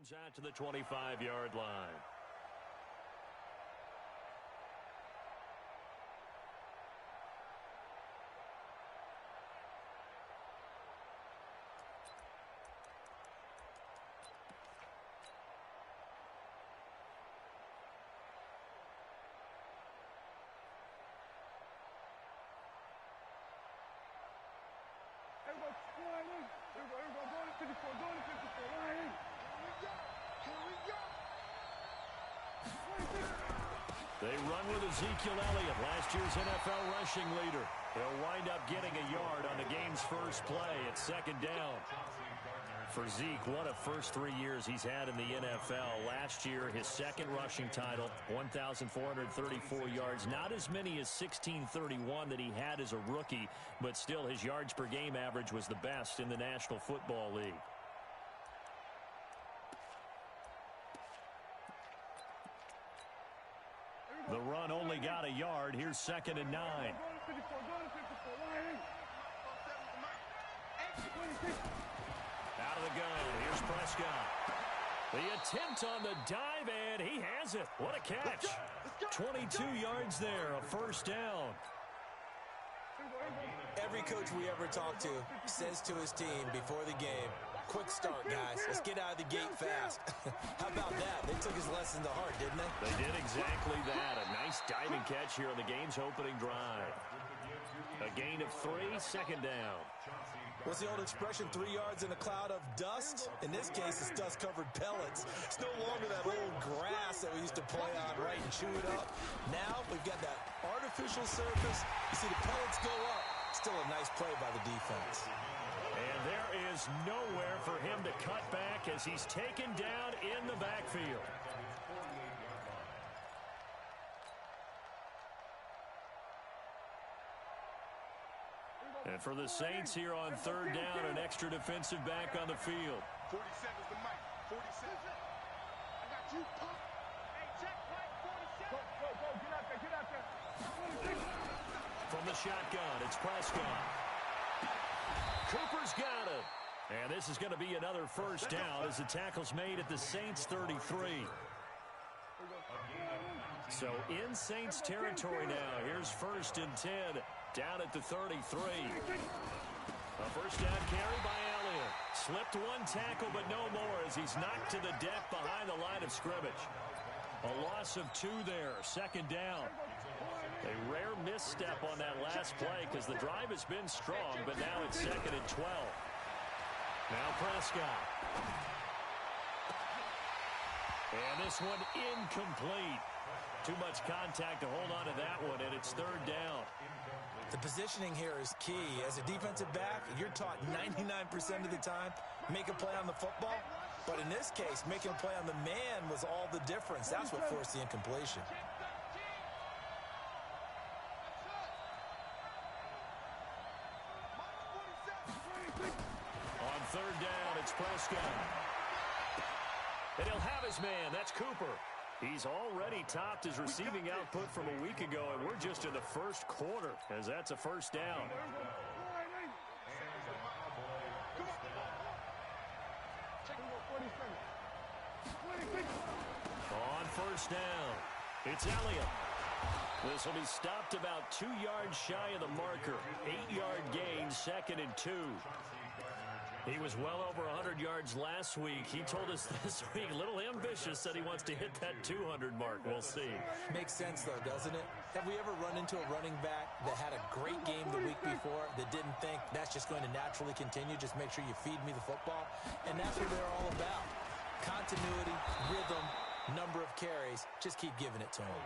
Comes out to the 25-yard line. They run with Ezekiel Elliott, last year's NFL rushing leader. He'll wind up getting a yard on the game's first play at second down. For Zeke, what a first 3 years he's had in the NFL. Last year, his second rushing title, 1,434 yards. Not as many as 1,631 that he had as a rookie, but still his yards per game average was the best in the National Football League. The run only got a yard. Here's 2nd and 9. Out of the gun. Here's Prescott. The attempt on the dive, and he has it. What a catch. 22 yards there, a first down. Every coach we ever talk to says to his team before the game, quick start, guys. Let's get out of the gate fast. How about that? They took his lesson to heart, didn't they? They did exactly that. A nice diving catch here on the game's opening drive. A gain of 3, second down. What's the old expression, 3 yards in a cloud of dust? In this case, it's dust-covered pellets. It's no longer that old grass that we used to play on, right, and chew it up. Now we've got that artificial surface. You see the pellets go up. Still a nice play by the defense. And there is nowhere for him to cut back as he's taken down in the backfield. And for the Saints here on third down, an extra defensive back on the field. 47's the mic. 47. I got you. Hey, check play 47. Go, get out there. From the shotgun, it's Prescott. Cooper's got it. And this is going to be another first down as the tackle's made at the Saints' 33. So in Saints territory now. Here's 1st and 10 down at the 33. A first down carry by Elliott. Slipped one tackle, but no more as he's knocked to the deck behind the line of scrimmage. A loss of 2 there, 2nd down. A rare misstep on that last play because the drive has been strong, but now it's 2nd and 12. Now Prescott. And this one incomplete. Too much contact to hold on to that one, and it's 3rd down. The positioning here is key. As a defensive back, you're taught 99% of the time, make a play on the football. But in this case, making a play on the man was all the difference. That's what forced the incompletion. On 3rd down, it's Prescott. And he'll have his man. That's Cooper. He's already topped his receiving output from a week ago, and we're just in the first quarter as that's a first down. On 1st down, it's Elliott. This will be stopped about 2 yards shy of the marker. 8-yard gain, 2nd and 2. He was well over 100 yards last week. He told us this week, a little ambitious, that he wants to hit that 200 mark. We'll see. Makes sense, though, doesn't it? Have we ever run into a running back that had a great game the week before that didn't think that's just going to naturally continue? Just make sure you feed me the football. And that's what they're all about. Continuity, rhythm, number of carries. Just keep giving it to him.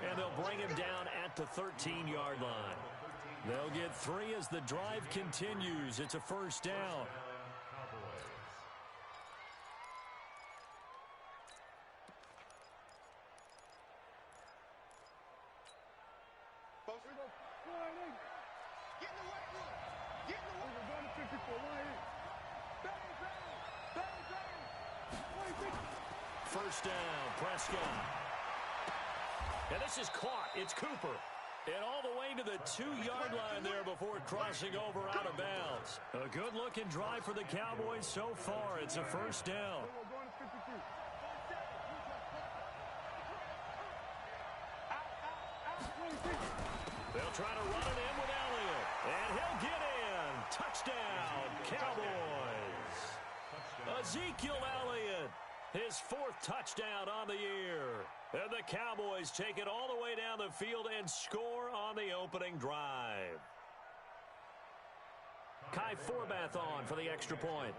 And they'll bring him down at the 13-yard line. They'll get 3 as the drive continues. It's a first down. First down, Prescott. And this is caught. It's Cooper. And all the way to the 2-yard line there before crossing over out of bounds. A good-looking drive for the Cowboys so far. It's a first down. trying to run it in with Elliott. And he'll get in. Touchdown, Cowboys. Ezekiel Elliott, his 4th touchdown on the year. And the Cowboys take it all the way down the field and score on the opening drive. Kai Forbath on for the extra point.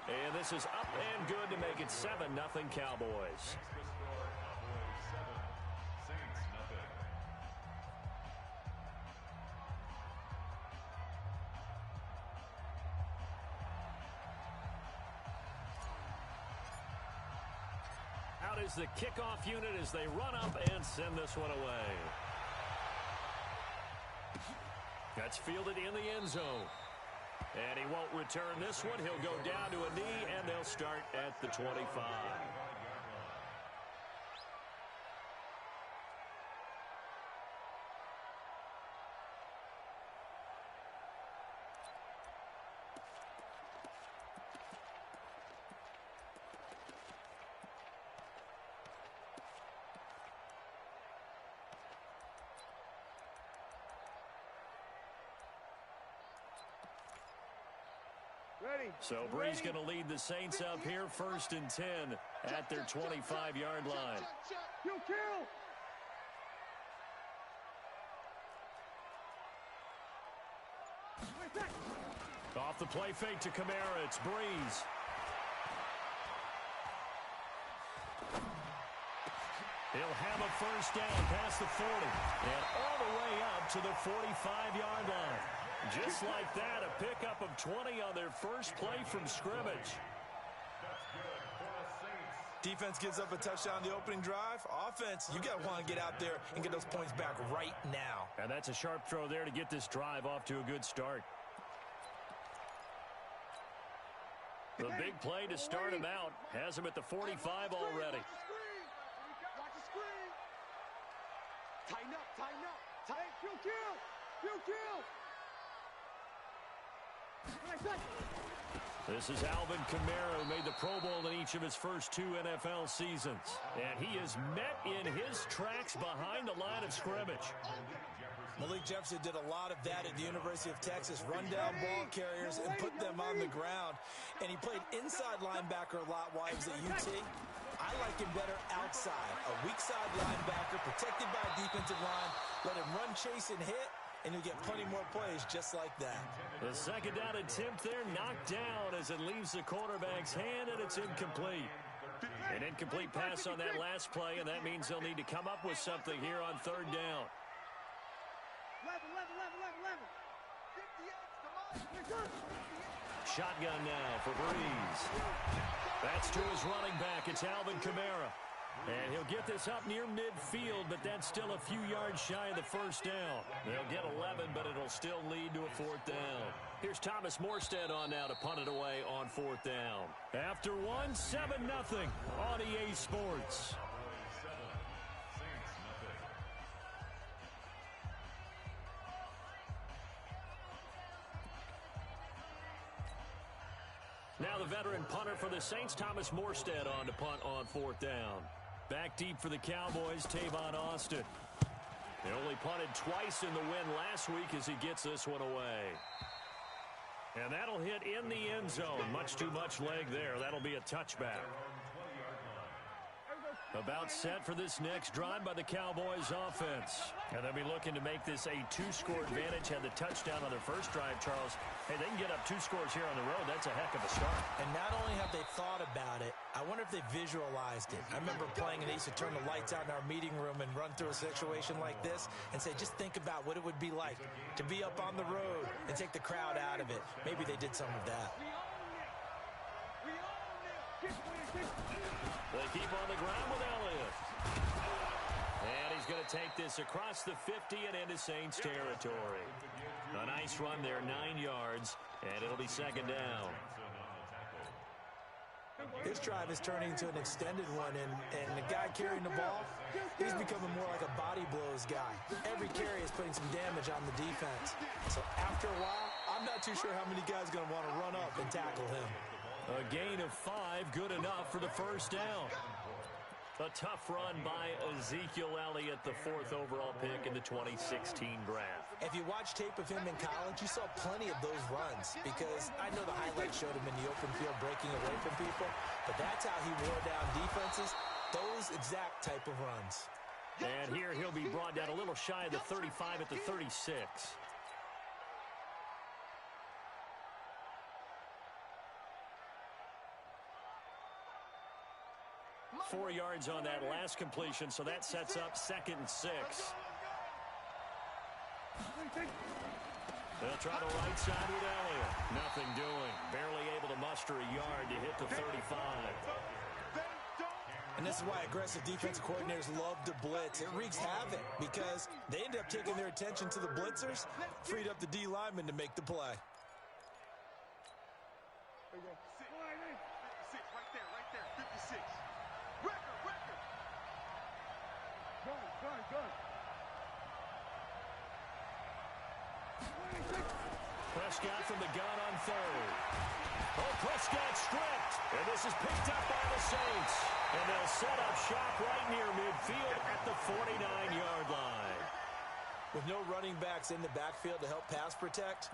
And this is up and good to make it 7-0 Cowboys. Out is the kickoff unit as they run up and send this one away. That's fielded in the end zone. And he won't return this one. He'll go down to a knee, and they'll start at the 25. So Bree's going to lead the Saints up here 1st and 10 at their 25-yard line. Off the play fake to Kamara, it's Breeze. He'll have a first down past the 40 and all the way up to the 45-yard line. Just like that, a pickup of 20 on their first play from scrimmage. Defense gives up a touchdown the opening drive. Offense, you got to want to get out there and get those points back right now. And that's a sharp throw there to get this drive off to a good start. The big play to start him out has him at the 45 already. Watch the screen. Tighten up, tighten up. Kill. This is Alvin Kamara, who made the Pro Bowl in each of his first 2 NFL seasons. And he is met in his tracks behind the line of scrimmage. Malik Jefferson did a lot of that at the University of Texas. Run down ball carriers and put them on the ground. And he played inside linebacker a lot while he was at UT. I like him better outside. A weak side linebacker protected by a defensive line. Let him run, chase, and hit. And you'll get plenty more plays just like that. The second down attempt there knocked down as it leaves the quarterback's hand, and it's incomplete. An incomplete pass on that last play, and that means they'll need to come up with something here on 3rd down. Shotgun now for Breeze. That's to his running back. It's Alvin Kamara. And he'll get this up near midfield, but that's still a few yards shy of the first down. They'll get 11, but it'll still lead to a 4th down. Here's Thomas Morstead on now to punt it away on 4th down. After 7-0 on EA Sports. Now the veteran punter for the Saints, Thomas Morstead, on to punt on 4th down. Back deep for the Cowboys, Tavon Austin. They only punted twice in the win last week as he gets this one away. And that'll hit in the end zone. Much too much leg there. That'll be a touchback. About set for this next drive by the Cowboys offense. And they'll be looking to make this a 2-score advantage. Had the touchdown on their first drive, Charles. Hey, they can get up 2 scores here on the road. That's a heck of a start. And not only have they thought about it, I wonder if they visualized it. I remember playing and they used to turn the lights out in our meeting room and run through a situation like this and say, just think about what it would be like to be up on the road and take the crowd out of it. Maybe they did some of that. They keep on the ground with Elliott. And he's going to take this across the 50 and into Saints territory. A nice run there, 9 yards, and it'll be 2nd down. This drive is turning into an extended one, and the guy carrying the ball, he's becoming more like a body blows guy. Every carry is putting some damage on the defense. So after a while, I'm not too sure how many guys are going to want to run up and tackle him. A gain of 5, good enough for the first down. A tough run by Ezekiel Elliott, the 4th overall pick in the 2016 draft. If you watch tape of him in college, you saw plenty of those runs because I know the highlights showed him in the open field breaking away from people, but that's how he wore down defenses, those exact type of runs. And here he'll be brought down a little shy of the 35 at the 36. 4 yards on that last completion, so that sets up 2nd and 6. They'll try the right side with Elliott. Nothing doing. Barely able to muster a yard to hit the 35. And this is why aggressive defensive coordinators love to blitz. It wreaks havoc because they end up taking their attention to the blitzers, freed up the D lineman to make the play. There you go. 56, right there, 56. Record. Gun. Prescott from the gun on 3rd. Oh, Prescott stripped. And this is picked up by the Saints. And they'll set up shop right near midfield at the 49-yard line. With no running backs in the backfield to help pass protect,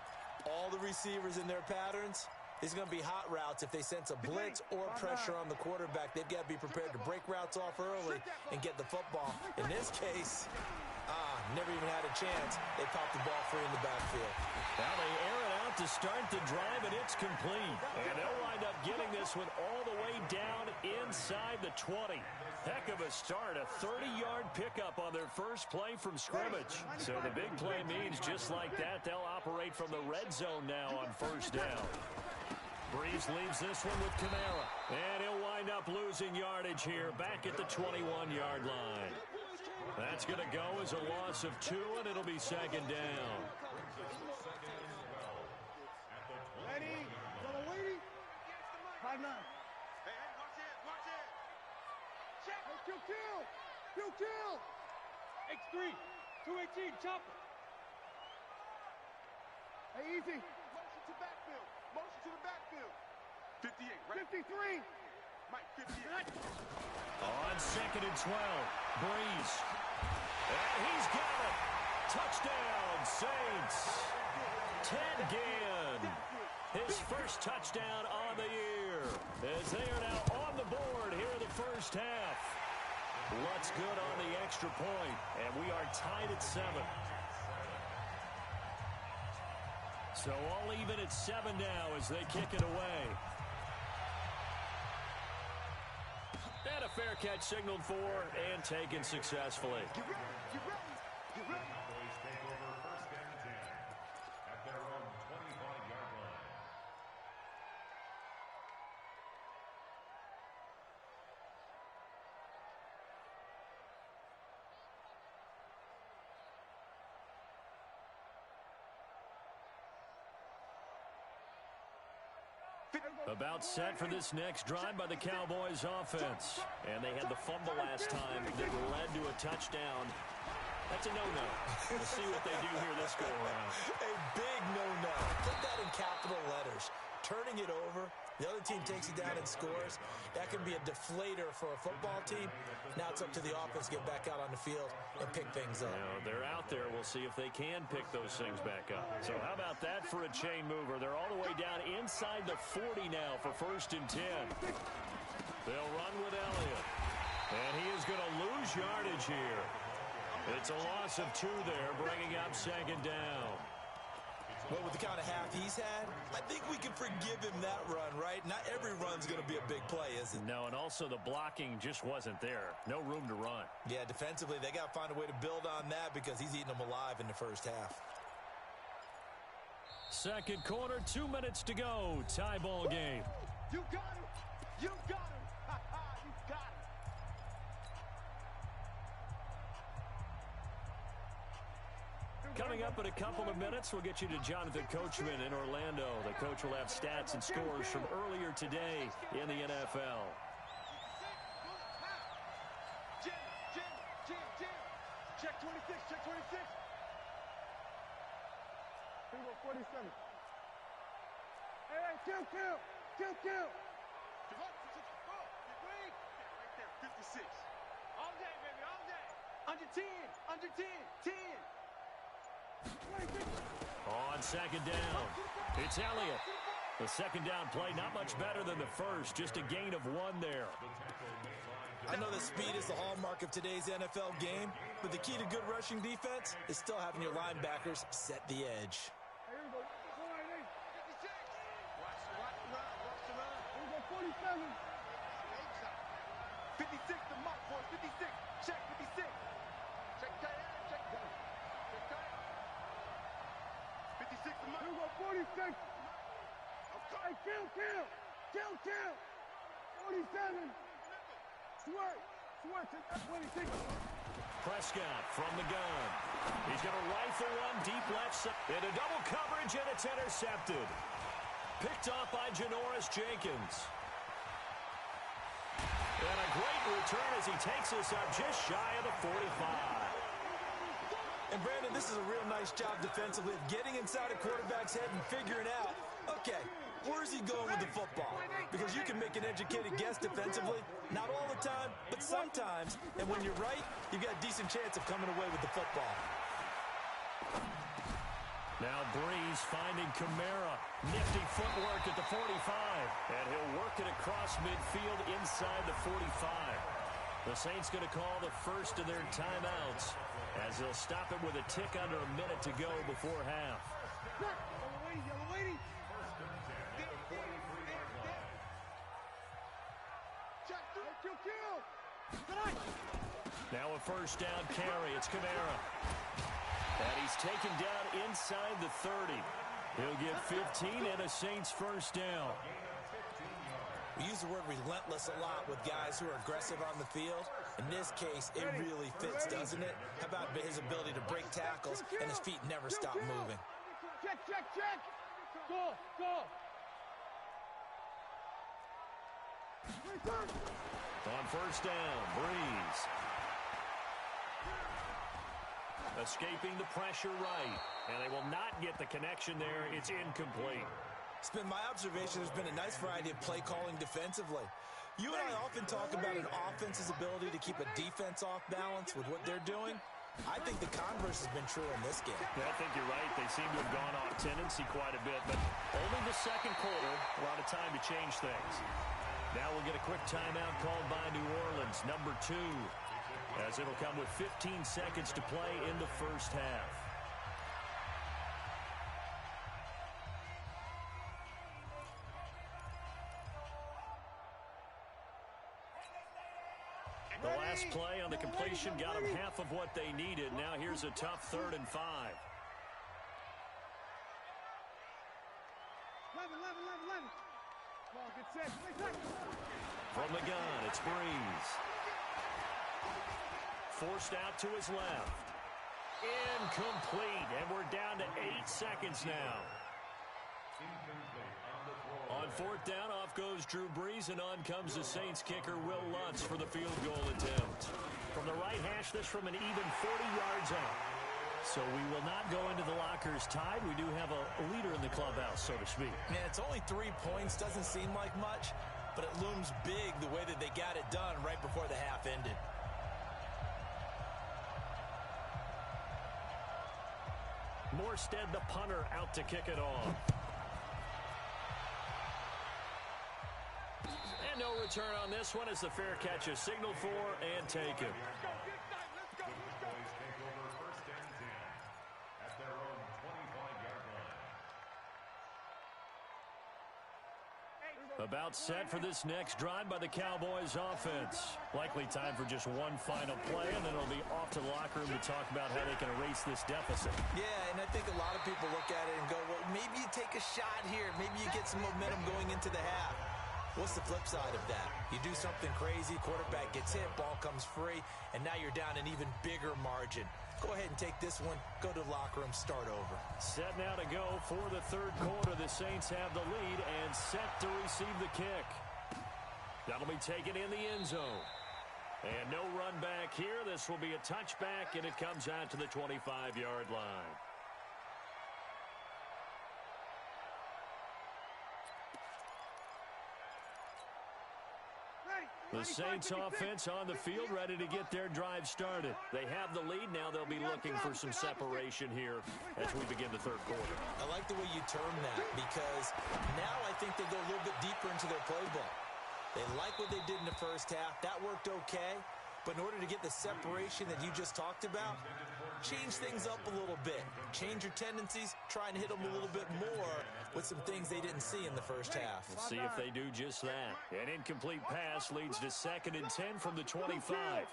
all the receivers in their patterns, these are going to be hot routes. If they sense a blitz or pressure on the quarterback, they've got to be prepared to break routes off early and get the football. In this case, never even had a chance. They popped the ball free in the backfield. Now they air it out to start the drive, and it's complete. And they'll wind up getting this one all the way down inside the 20. Heck of a start, a 30-yard pickup on their first play from scrimmage. So the big play means just like that, they'll operate from the red zone now on 1st down. Breeze leaves this one with Kamara. And he'll wind up losing yardage here back at the 21-yard line. That's going to go as a loss of 2, and it'll be 2nd down. Ready? Double waiting. 5-9. Hey, watch it. Check. Hey, kill. X3. 218, chopper. Hey, easy. Motion to the backfield. 58, right? 53. Mike, 58. On 2nd and 12, Breeze. And he's got it. Touchdown, Saints. Ted Ginn. His first touchdown on the year. As they are now on the board here in the first half. What's good on the extra point, and we are tied at 7. So all even at 7 now as they kick it away. And a fair catch signaled for and taken successfully. Get ready. Cowboys take over 1st and 10 at their own 25-yard line. About set for this next drive by the Cowboys offense. And they had the fumble last time that led to a touchdown. That's a no-no. We'll see what they do here this go-around. A big no-no. Put that in capital letters. Turning it over, the other team takes it down and scores. That can be a deflator for a football team. Now it's up to the offense to get back out on the field and pick things up. They're out there. We'll see if they can pick those things back up. So how about that for a chain mover? They're all the way down inside the 40 now for 1st and 10. They'll run with Elliott. And he is going to lose yardage here. It's a loss of 2 there, bringing up 2nd down. Well, with the kind of half he's had, I think we can forgive him that run, right? Not every run's going to be a big play, is it? No, and also the blocking just wasn't there. No room to run. Yeah, defensively, they got to find a way to build on that because he's eating them alive in the first half. 2nd quarter, 2 minutes to go. Tie ball game. You got him. You got him. You got him. Coming up in a couple of minutes, we'll get you to Jonathan Coachman in Orlando. The coach will have stats and scores from earlier today in the NFL. Jim. Check 26. Here we go, 47. Hey, kill. Get wing. Right there, 56. All day, baby, all day. Under 10, under 10, 10. On second down, it's Elliott. The second down play, not much better than the first, just a gain of 1 there. I know that speed is the hallmark of today's NFL game, but the key to good rushing defense is still having your linebackers set the edge. Here we go. 56. Watch the run. Watch the run. Here we go, 47. 56, the mark, boys. 56. Check 56. Check tight end. Check tight. Check tight. 56, the mark. Here we go, 46. Hey, kill. 47. Sweat, take that 26. Prescott from the gun. He's going to rifle one deep left side. Into double coverage, and it's intercepted. Picked off by Janoris Jenkins. And a great return as he takes us up just shy of the 45. And Brandon, this is a real nice job defensively of getting inside a quarterback's head and figuring out, okay, where's he going with the football? Because you can make an educated guess defensively. Not all the time, but sometimes. And when you're right, you've got a decent chance of coming away with the football. Now Breeze finding Kamara. Nifty footwork at the 45. And he'll work it across midfield inside the 45. The Saints going to call the first of their timeouts as they'll stop it with a tick under a minute to go before half. Yellow lady. Now a first down carry. It's Kamara. And he's taken down inside the 30. He'll get 15 and a Saints first down. We use the word relentless a lot with guys who are aggressive on the field. In this case, it really fits, doesn't it? How about his ability to break tackles and his feet never stop moving? Check. Go. On first down, Breeze. Escaping the pressure right. And they will not get the connection there. It's incomplete. It's been my observation there's been a nice variety of play calling defensively. You and I often talk about an offense's ability to keep a defense off balance with what they're doing. I think the converse has been true in this game. Yeah, I think you're right. They seem to have gone off tendency quite a bit, but only the second quarter, a lot of time to change things. Now we'll get a quick timeout called by New Orleans, number 2, as it'll come with 15 seconds to play in the first half. The last play on the completion got them half of what they needed. Now here's a tough 3rd and 5. 11. Get set. From the gun, it's Breeze. Forced out to his left. Incomplete, and we're down to 8 seconds now. On 4th down, off goes Drew Brees, and on comes the Saints kicker, Will Lutz, for the field goal attempt. From the right hash, this from an even 40 yards out. So we will not go into the lockers tied. We do have a leader in the clubhouse, so to speak. Man, it's only 3 points. Doesn't seem like much, but it looms big the way that they got it done right before the half ended. Morstead, the punter, out to kick it off. And no return on this one as the fair catch is signaled for and taken. About set for this next drive by the Cowboys offense. Likely time for just one final play, and then it'll be off to the locker room to talk about how they can erase this deficit. Yeah, and I think a lot of people look at it and go, well, maybe you take a shot here. Maybe you get some momentum going into the half. What's the flip side of that? You do something crazy, quarterback gets hit, ball comes free, and now you're down an even bigger margin. Go ahead and take this one, go to the locker room, start over. Set now to go for the 3rd quarter. The Saints have the lead and set to receive the kick. That'll be taken in the end zone. And no run back here. This will be a touchback, and it comes out to the 25-yard line. The Saints offense on the field, ready to get their drive started. They have the lead now. They'll be looking for some separation here as we begin the third quarter. I like the way you term that, because now I think they go a little bit deeper into their playbook. They like what they did in the first half. That worked okay. But in order to get the separation that you just talked about, change things up a little bit. Change your tendencies. Try and hit them a little bit more with some things they didn't see in the first half. Let's see if they do just that. An incomplete pass leads to 2nd and 10 from the 25.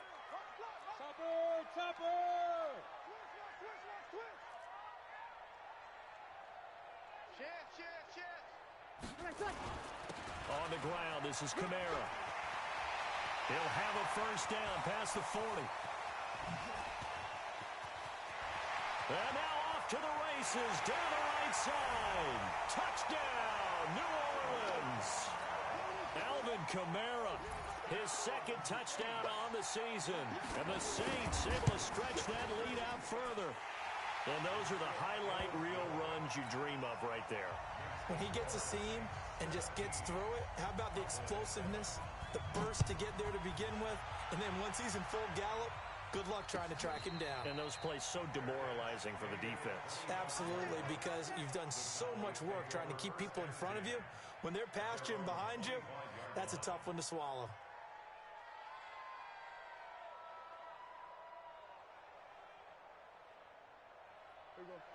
On the ground, this is Kamara. He'll have a first down past the 40. And now off to the races, down the right side. Touchdown, New Orleans. Alvin Kamara, his 2nd touchdown on the season. And the Saints able to stretch that lead out further. And those are the highlight reel runs you dream of right there. When he gets a seam and just gets through it, how about the explosiveness, the burst to get there to begin with, and then once he's in full gallop, good luck trying to track him down. And those plays so demoralizing for the defense. Absolutely, because you've done so much work trying to keep people in front of you. When they're past you and behind you, that's a tough one to swallow.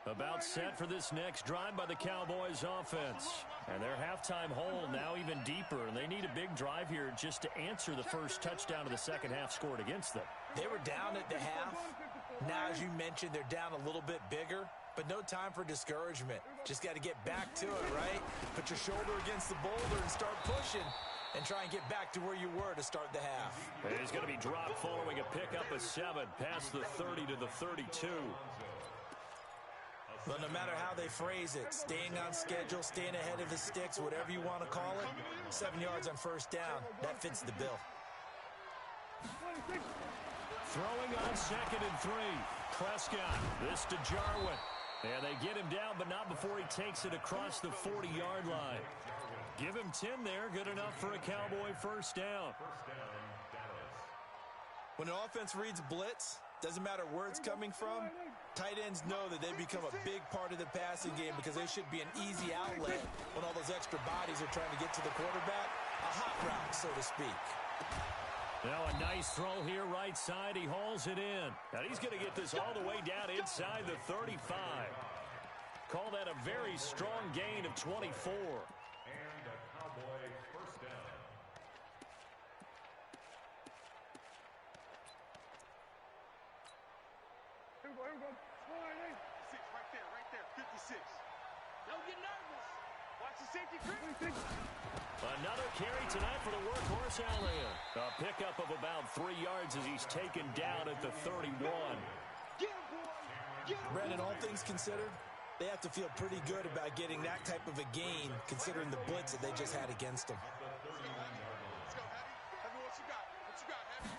About set for this next drive by the Cowboys offense. And their halftime hole now even deeper. And they need a big drive here just to answer the first touchdown of the second half scored against them. They were down at the half. Now, as you mentioned, they're down a little bit bigger. But no time for discouragement. Just got to get back to it, right? Put your shoulder against the boulder and start pushing. And try and get back to where you were to start the half. And he's going to be dropped following a pickup of 7 past the 30 to the 32. But no matter how they phrase it, staying on schedule, staying ahead of the sticks, whatever you want to call it, 7 yards on first down, that fits the bill. Throwing on 2nd and 3. Prescott, this to Jarwin. And they get him down, but not before he takes it across the 40-yard line. Give him 10 there, good enough for a Cowboy first down. When an offense reads blitz, doesn't matter where it's coming from, tight ends know that they become a big part of the passing game because they should be an easy outlet when all those extra bodies are trying to get to the quarterback. A hot route, so to speak. Now a nice throw here right side. He hauls it in. Now he's going to get this all the way down inside the 35. Call that a very strong gain of 24. And a Cowboy first down. Here we go. 56, right there. 56. Don't get nervous. Watch the safety creep. Another carry tonight for the workhorse Elliott. A pickup of about 3 yards as he's taken down at the 31. Get him, boy. Brandon, all things considered, they have to feel pretty good about getting that type of a gain considering the blitz that they just had against them. Let's go, Heavy. Heavy, what you got? What you got, Heavy?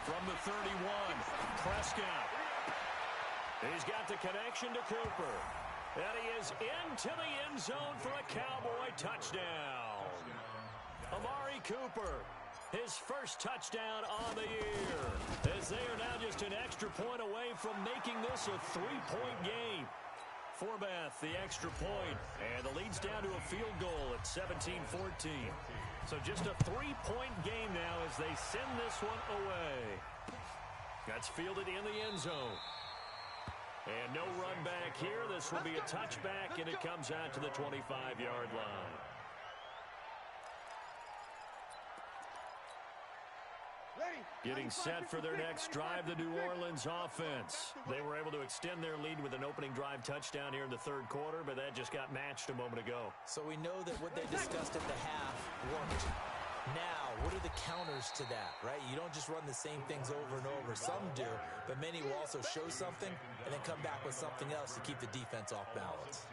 From the 31, Prescott. He's got the connection to Cooper. And he is into the end zone for a Cowboy touchdown. Amari Cooper, his first touchdown on the year. As they are now just an extra point away from making this a 3-point game. For Beth, the extra point, and the lead's down to a field goal at 17-14. So just a 3-point game now as they send this one away. That's fielded in the end zone. And no run back here. This will be a touchback, and it comes out to the 25-yard line. Getting set for their next drive, the New Orleans offense. They were able to extend their lead with an opening drive touchdown here in the third quarter, but that just got matched a moment ago. So we know that what they discussed at the half worked. Now, what are the counters to that, right? You don't just run the same things over and over. Some do, but many will also show something and then come back with something else to keep the defense off balance.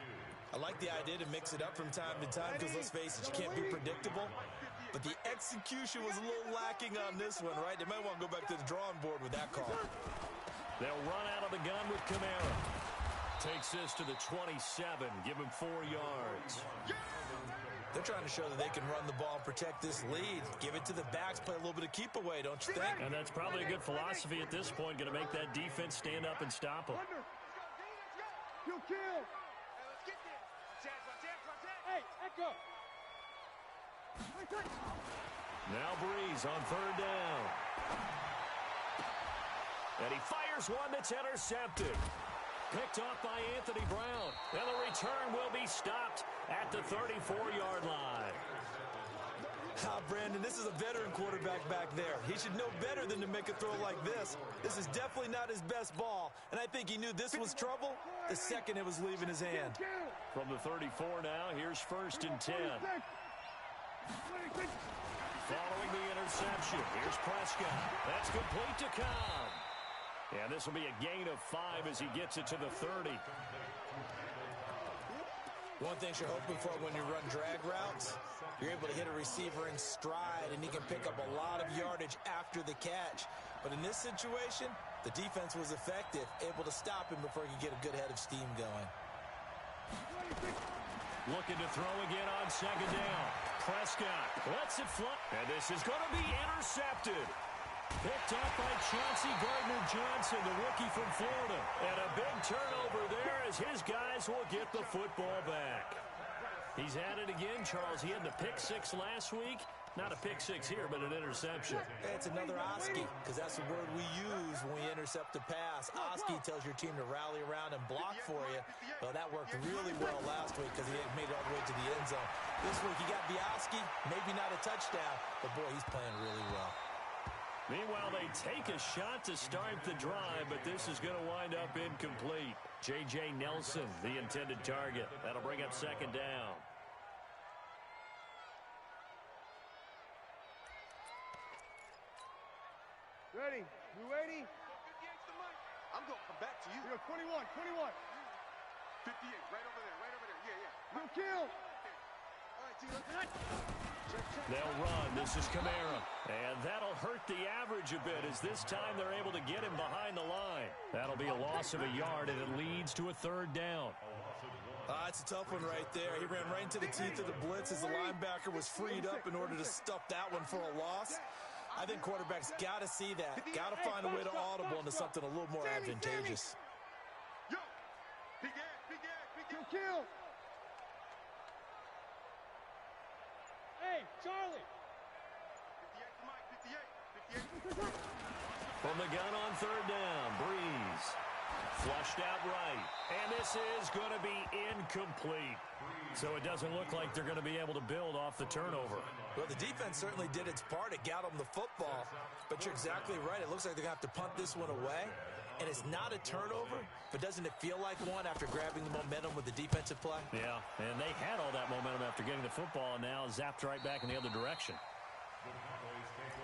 I like the idea to mix it up from time to time because, let's face it, you can't be predictable. But the execution was a little lacking on this one, right? They might want to go back to the drawing board with that call. They'll run out of the gun with Kamara. Takes this to the 27. Give him 4 yards. They're trying to show that they can run the ball and protect this lead. Give it to the backs, play a little bit of keep away, don't you think? And that's probably a good philosophy at this point, going to make that defense stand up and stop them. Kill. Hey, let's get there. Hey, echo. Now Breeze on third down. And he fires one that's intercepted. Picked off by Anthony Brown. And the return will be stopped at the 34-yard line. Brandon, this is a veteran quarterback back there. He should know better than to make a throw like this. This is definitely not his best ball, and I think he knew this was trouble the second it was leaving his hand. From the 34 now, here's 1st and 10. Following the interception, here's Prescott. That's complete to Cobb. And this will be a gain of 5 as he gets it to the 30. One thing you're hoping for when you run drag routes, you're able to hit a receiver in stride, and he can pick up a lot of yardage after the catch. But in this situation, the defense was effective, able to stop him before he could get a good head of steam going. Looking to throw again on 2nd down. Prescott lets it fly. And this is going to be intercepted. Picked up by Chauncey Gardner-Johnson, the rookie from Florida. And a big turnover there as his guys will get the football back. He's at it again, Charles. He had the pick 6 last week. Not a pick 6 here, but an interception. It's another Oski, because that's the word we use when we intercept a pass. Oski tells your team to rally around and block for you. Well, that worked really well last week because he made it all the way to the end zone. This week he got the Oski, maybe not a touchdown, but boy, he's playing really well. Meanwhile, they take a shot to start the drive, but this is going to wind up incomplete. J.J. Nelson, the intended target. That'll bring up 2nd down. Ready? You ready? 58's the mic. I'm going to come back to you. Yo, 21. 58, right over there. Yeah. No kill. All right, T, let's check. They'll run. This is Kamara. And that'll hurt the average a bit as this time they're able to get him behind the line. That'll be a loss of a yard, and it leads to a 3rd down. It's a tough one right there. He ran right into the teeth of the blitz as the linebacker was freed up in order to stuff that one for a loss. I think quarterbacks got to see that. Got to find a way to audible into something a little more advantageous. Yo, big egg. Kill. Hey, Charlie. 58's the mic. 58. From the gun on 3rd down, Breeze. Flushed out right. And this is going to be incomplete. So it doesn't look like they're going to be able to build off the turnover. Well, the defense certainly did its part. It got them the football. But you're exactly right. It looks like they're going to have to punt this one away. And it's not a turnover, but doesn't it feel like one after grabbing the momentum with the defensive play? Yeah, and they had all that momentum after getting the football, and now zapped right back in the other direction.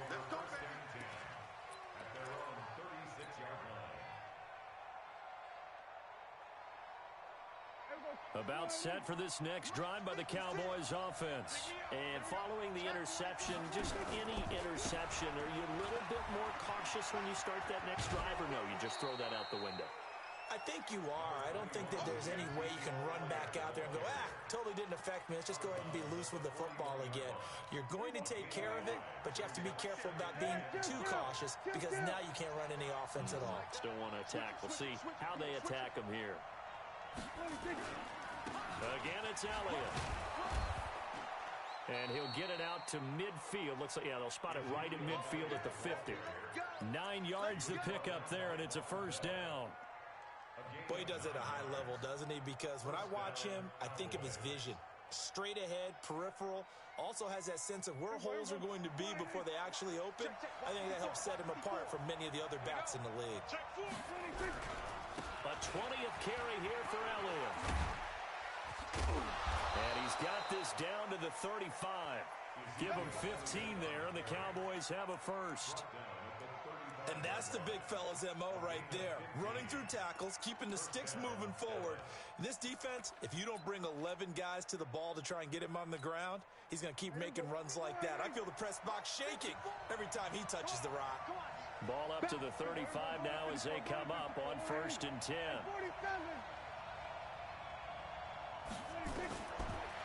Let's go, baby. At their own 36-yard line. About set for this next drive by the Cowboys offense. And following the interception, just any interception, are you a little bit more cautious when you start that next drive, or no, you just throw that out the window? I think you are. I don't think that there's any way you can run back out there and go, totally didn't affect me. Let's just go ahead and be loose with the football again. You're going to take care of it, but you have to be careful about being too cautious because now you can't run any offense at all. Still want to attack. We'll see how they attack them here. Again, it's Elliott. And he'll get it out to midfield. Looks like, they'll spot it right in midfield at the 50. 9 yards to pick up there, and it's a 1st down. Boy, he does it at a high level, doesn't he? Because when I watch him, I think of his vision. Straight ahead, peripheral. Also has that sense of where holes are going to be before they actually open. I think that helps set him apart from many of the other backs in the league. A 20th carry here for Elliott. And he's got this down to the 35. Give him 15 there, and the Cowboys have a 1st. And that's the big fella's MO right there. Running through tackles, keeping the sticks moving forward. This defense, if you don't bring 11 guys to the ball to try and get him on the ground, he's going to keep making runs like that. I feel the press box shaking every time he touches the rock. Ball up to the 35 now as they come up on 1st and 10.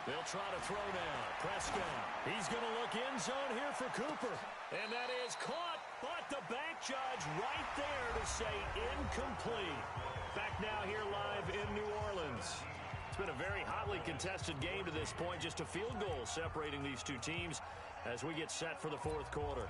They'll try to throw now. Prescott. He's going to look end zone here for Cooper. And that is caught, but the back judge right there to say incomplete. Back now here live in New Orleans. It's been a very hotly contested game to this point. Just a field goal separating these two teams as we get set for the fourth quarter.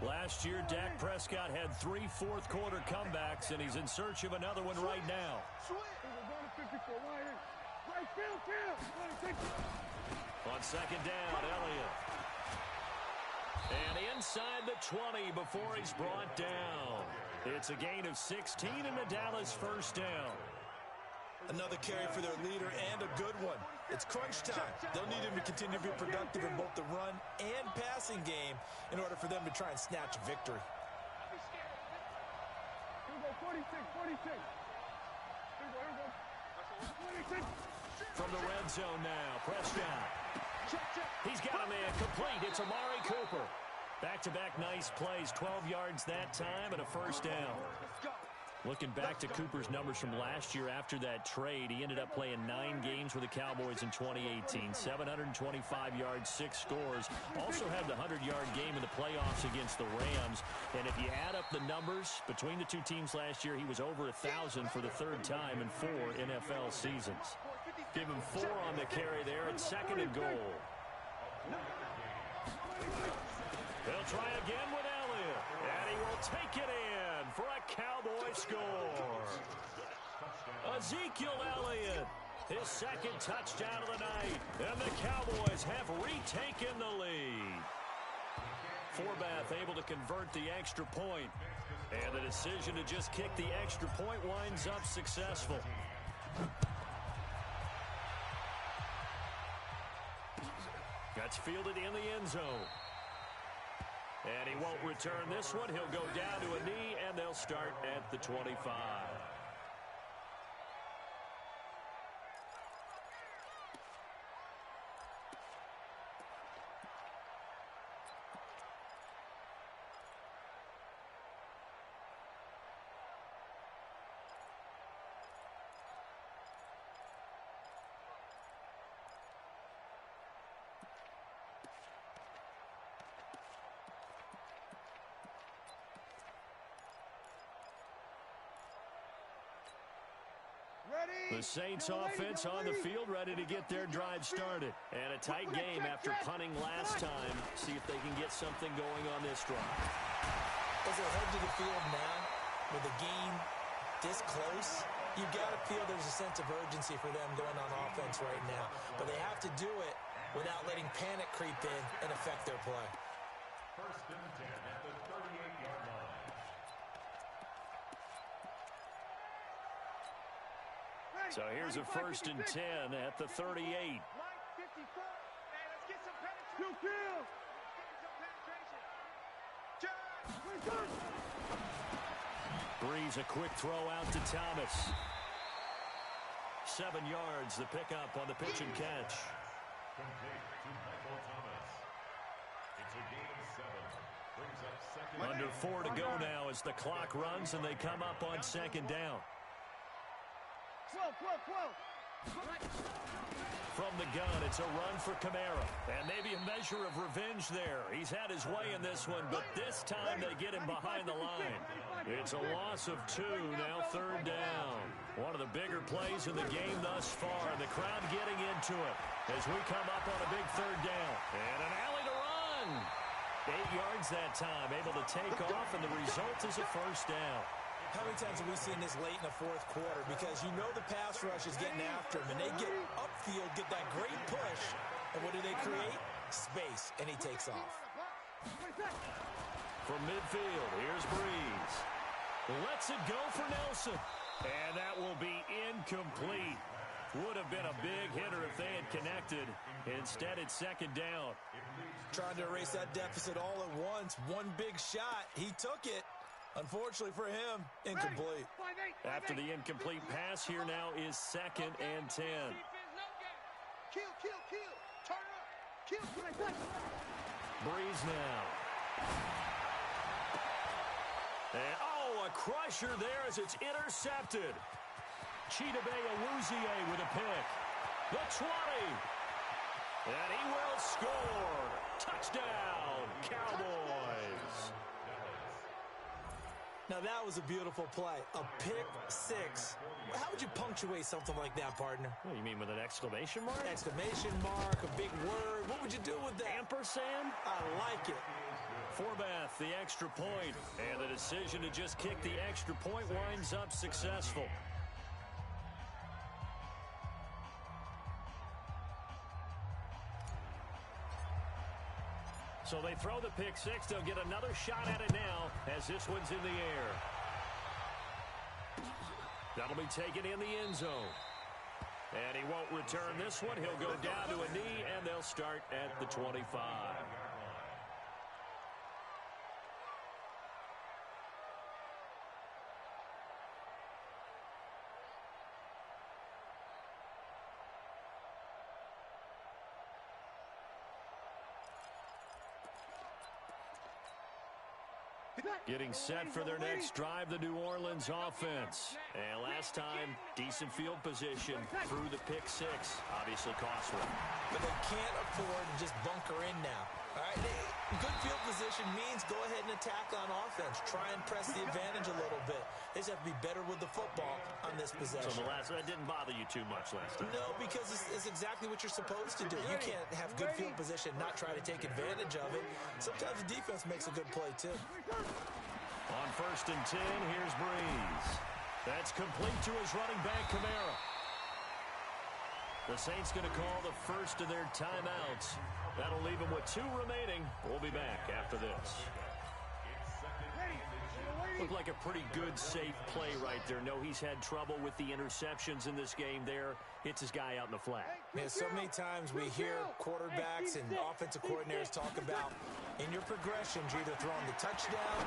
Last year, Dak Prescott had 3 fourth-quarter comebacks, and he's in search of another one right now. On second down, Elliott. And inside the 20 before he's brought down. It's a gain of 16 and a Dallas first down. Another carry for their leader and a good one. It's crunch time. They'll need him to continue to be productive in both the run and passing game in order for them to try and snatch a victory. From the red zone now, Prescott. He's got a man complete. It's Amari Cooper. Back-to-back nice plays, 12 yards that time and a first down. Looking back to Cooper's numbers from last year after that trade, he ended up playing 9 games with the Cowboys in 2018. 725 yards, 6 scores. Also had the 100-yard game in the playoffs against the Rams. And if you add up the numbers between the two teams last year, he was over 1,000 for the 3rd time in 4 NFL seasons. Give him 4 on the carry there at 2nd and goal. They'll try again with Elliott, and he will take it in for a Cowboy score. Ezekiel Elliott, his 2nd touchdown of the night, and the Cowboys have retaken the lead. Forbath able to convert the extra point, and the decision to just kick the extra point winds up successful. That's fielded in the end zone. And he won't return this one. He'll go down to a knee, and they'll start at the 25. The Saints offense on the field ready to get their drive started. And a tight game after punting last time. See if they can get something going on this drive. As they head to the field now, with the game this close, you've got to feel there's a sense of urgency for them going on offense right now. But they have to do it without letting panic creep in and affect their play. 1st and 10 at the 38-yard line. So here's a 1st and 10 at the 38. Line 54. Hey, let's get some penetration. Breeze a quick throw out to Thomas. 7 yards, the pickup on the pitch and catch. Complete to Michael Thomas. It's a gain of 7. Brings up 2nd. Under 4 to go now as the clock runs and they come up on 2nd down. 12. From the gun, it's a run for Kamara. And maybe a measure of revenge there. He's had his way in this one, but this time they get him behind the line. It's a loss of 2, now 3rd down. One of the bigger plays in the game thus far, and the crowd getting into it as we come up on a big 3rd down. And an alley to run. 8 yards that time, able to take off, and the result is a first down. How many times have we seen this late in the 4th quarter? Because you know the pass rush is getting after him, and they get upfield, get that great push, and what do they create? Space, and he takes off. From midfield, here's Breeze. Lets it go for Nelson. And that will be incomplete. Would have been a big hitter if they had connected. Instead, it's second down. Trying to erase that deficit all at once. One big shot. He took it. Unfortunately for him, incomplete. After the incomplete pass, here now is second and 10. Kill. Turn up. Kill. Breeze now. And, a crusher there as it's intercepted. Chidobe Awuzie with a pick. The 20. And he will score. Touchdown, Cowboys. Now, that was a beautiful play. A pick six. How would you punctuate something like that, partner? What, you mean with an exclamation mark? Exclamation mark, a big word. What would you do with that? Ampersand? I like it. Forbath, the extra point. And the decision to just kick the extra point winds up successful. So they throw the pick six. They'll get another shot at it now as this one's in the air. That'll be taken in the end zone. And he won't return this one. He'll go down to a knee, and they'll start at the 25. Getting set for their next drive, the New Orleans offense. And last time, decent field position through the pick six. Obviously costly. But they can't afford to just bunker in now. All right, good field position means go ahead and attack on offense. Try and press the advantage a little bit. They just have to be better with the football on this possession. So that didn't bother you too much last time? No, because it's exactly what you're supposed to do. You can't have good field position and not try to take advantage of it. Sometimes the defense makes a good play, too. On 1st and 10, here's Breeze. That's complete to his running back, Kamara. The Saints going to call the first of their timeouts. That'll leave them with 2 remaining. We'll be back after this. Looked like a pretty good, safe play right there. No, he's had trouble with the interceptions in this game there. Hits his guy out in the flat. Man, so many times we hear quarterbacks and offensive coordinators talk about in your progressions, you're either throwing the touchdown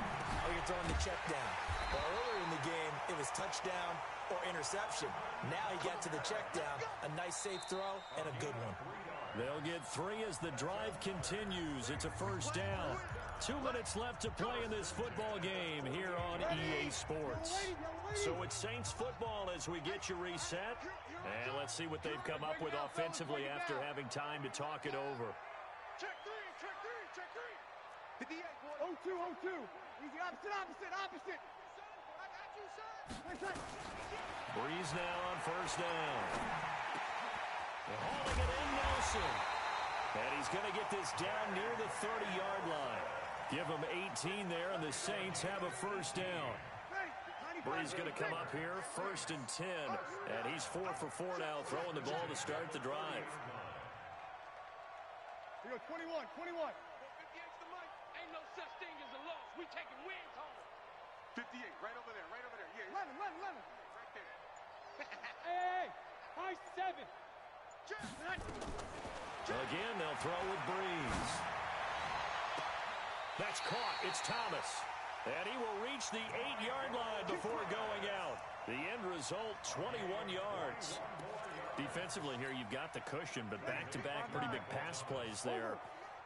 or you're throwing the check down. Well, earlier in the game, it was touchdown or interception. Now he got to the check down. A nice safe throw and a good one. They'll get 3 as the drive continues. It's a first down. 2 minutes left to play in this football game here on EA Sports. So it's Saints football as we get you reset. And let's see what they've come up with offensively after having time to talk it over. Check three. 58, 0-2. Easy, opposite. I got you, son. Breeze now on first down. They're hauling it in, Nelson. And he's going to get this down near the 30-yard line. Give him 18 there, and the Saints have a first down. Breeze going to come up here, 1st and 10. And he's 4 for 4 now, throwing the ball to start the drive. Here we go, 21. 58's the mic. Ain't no such thing as a loss. We taking wins home. 58, right over there. Yeah. 11. Right there. Hey, high 7. Again, they'll throw with Breeze. That's caught. It's Thomas. And he will reach the 8-yard line before going out. The end result, 21 yards. Defensively here, you've got the cushion, but back-to-back pretty big pass plays there.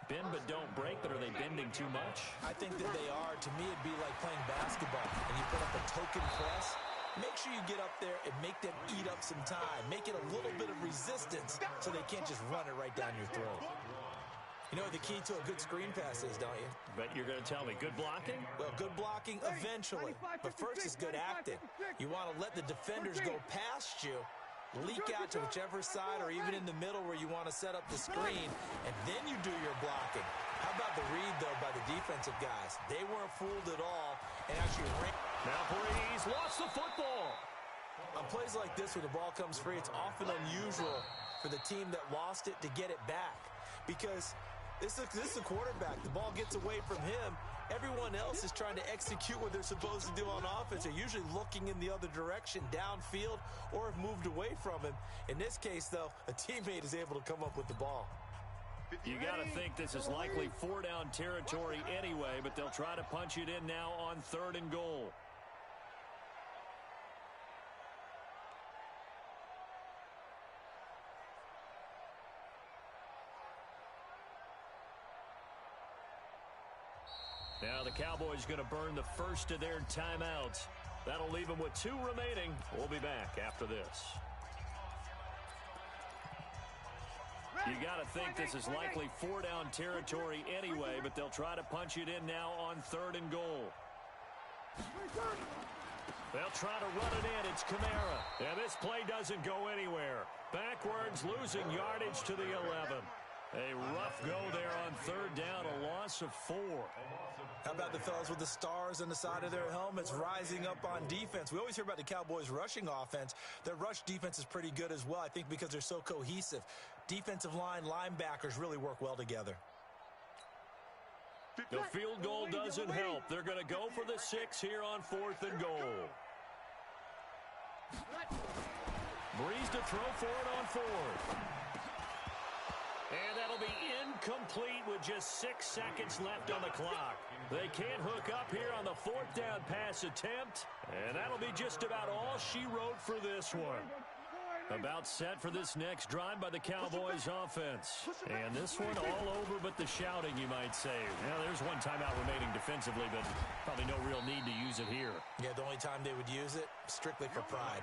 Bend but don't break, but are they bending too much? I think that they are. To me, it'd be like playing basketball, and you put up a token press. Make sure you get up there and make them eat up some time. Make it a little bit of resistance so they can't just run it right down your throat. You know what the key to a good screen pass is, don't you? Bet you're going to tell me. Good blocking? Well, good blocking eventually. But first is good acting. You want to let the defenders go past you, leak out to whichever side or even in the middle where you want to set up the screen, and then you do your blocking. How about the read, though, by the defensive guys? They weren't fooled at all and actually ran. Now Breeze lost the football. On plays like this where the ball comes free, it's often unusual for the team that lost it to get it back because this is a quarterback. The ball gets away from him. Everyone else is trying to execute what they're supposed to do on offense. They're usually looking in the other direction, downfield, or have moved away from him. In this case, though, a teammate is able to come up with the ball. You got to think this is likely 4-down territory anyway, but they'll try to punch it in now on 3rd and goal. Now the Cowboys going to burn the first of their timeouts. That'll leave them with 2 remaining. We'll be back after this. You got to think this is likely 4-down territory anyway, but they'll try to punch it in now on 3rd and goal. They'll try to run it in. It's Kamara. And this play doesn't go anywhere. Backwards, losing yardage to the 11. A rough go there on 3rd down, a loss of 4. How about the fellas with the stars on the side of their helmets rising up on defense? We always hear about the Cowboys' rushing offense. Their rush defense is pretty good as well, I think, because they're so cohesive. Defensive line, linebackers really work well together. The field goal doesn't help. They're going to go for the 6 here on 4th and goal. Breeze to throw for it on 4th. And that'll be incomplete with just 6 seconds left on the clock. They can't hook up here on the 4th down pass attempt. And that'll be just about all she wrote for this one. About set for this next drive by the Cowboys offense. And this one all over but the shouting, you might say. Now, there's one timeout remaining defensively, but probably no real need to use it here. Yeah, the only time they would use it, strictly for pride.